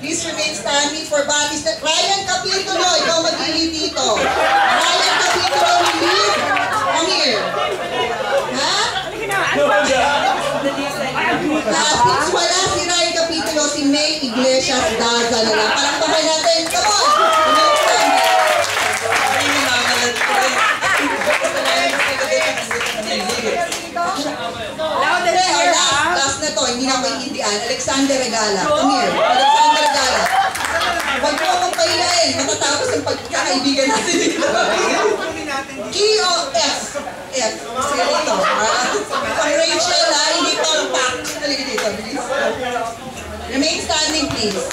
Please remain standing for bodies that... Ryan Capitulo, ikaw mag-lead dito. Ryan Capitulo, lead. Come here. Ha? Since wala si Ryan Capitulo, si May Iglesias Daza na lang. Parang bahay natin. Come on! Last na to, hindi na ako iindian. Alexander Regala. Come here. Alexander Regala. Huwag mo akong pahilain. Matatapos ang pagkakaibigan natin dito. K-O-F. F. Sige dito. Ang Rachel ha, hindi compact. Halika dito. Remain standing please.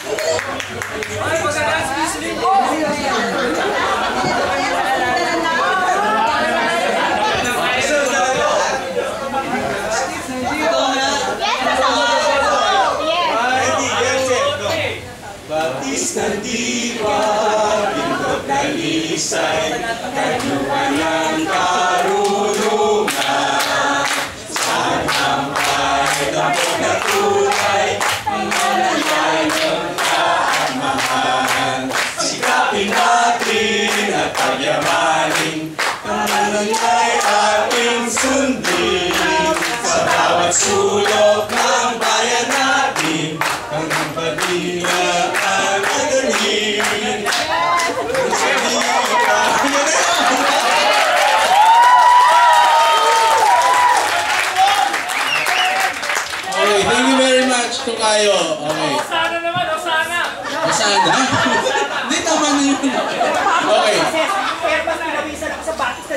Batis na diwa, pindot na lisay, kanyuan ng karunungan. Saan ang kahit ang pagkakulay, ang malalay ng kaamahan. Sikapin natin at pagyamanin, ang malalay ating sundin. Sa bawat sulok ng bayan natin, ang pagdila ang agaling. Okay, thank you very much, Tukayo. Okay. Osana naman, Osana! Osana? Hindi, tama na yun. Okay.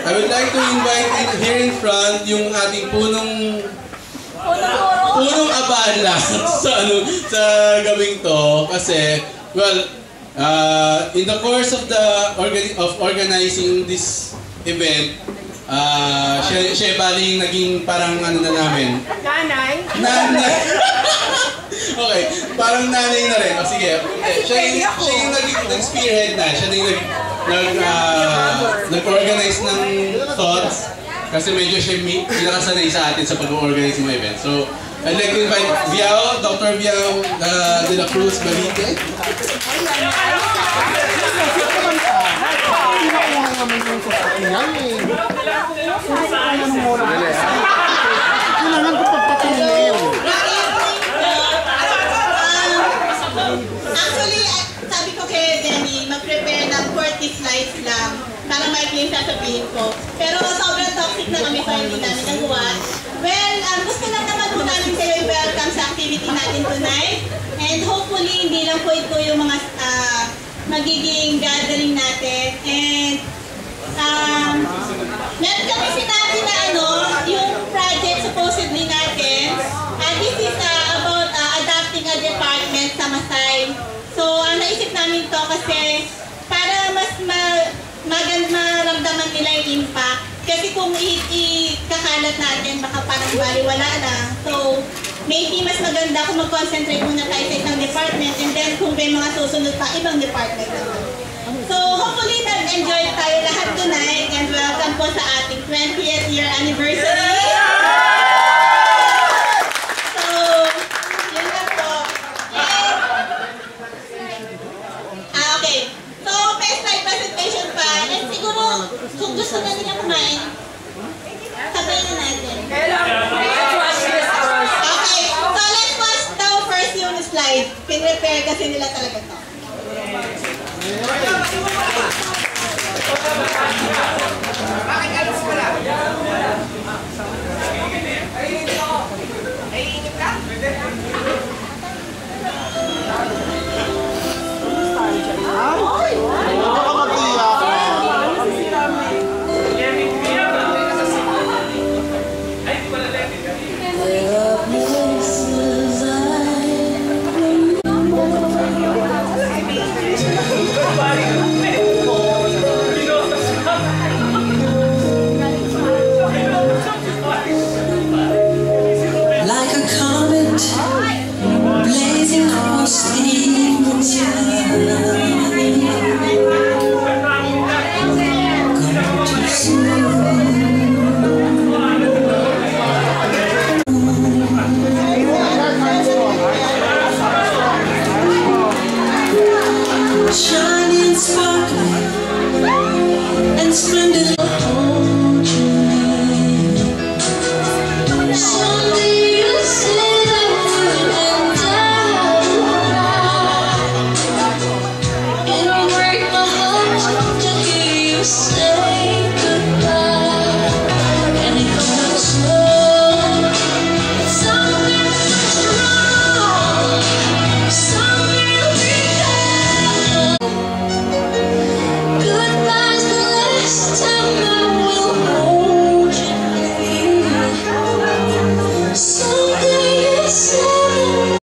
I would like to invite here in front yung ating punong abala sa gabing to kasi well in the course of organizing this event siya bali naging parang ano na namin nanay okay parang nanay na rin sige siya yung nag-spearhead na siya yung nag-organize ng thoughts kasi medyo siya pinakasanay sa atin sa pag-organize ng event. So, I'd like to invite Viao, Dr. Viao de la Cruz Balite. Actually, sabi ko kay Denny, mag-prepare ng 40 slides lang para may sasabihin ko. Pero sobrang toxic na kami sa hindi namin nagawa. Well, gusto lang naman po namin kayo i-welcome sa activity natin tonight. And hopefully, hindi lang po ito yung mga magiging gathering natin. And meron kami sinabi na yung project supposedly natin. This is about adapting a department sa Masay. So, naisip namin to kasi para mas maramdaman nila yung impact. Kasi kung ikakalat natin, baka parang baliwala na. So, maybe mas maganda kung mag-concentrate muna tayo sa isang department and then kung may mga susunod pa, ibang department naman. So, hopefully nag-enjoy tayo lahat tonight and welcome po sa ating 20th year anniversary. So, yun lang po. Okay. So, may slide presentation pa. And siguro, kung gusto na niya kumain, sabayin na natin. Okay. So, let's watch daw first yung slide. Pin-prepare kasi nila talaga to. Bakit alas mo lang? Ay, inip ka? Shine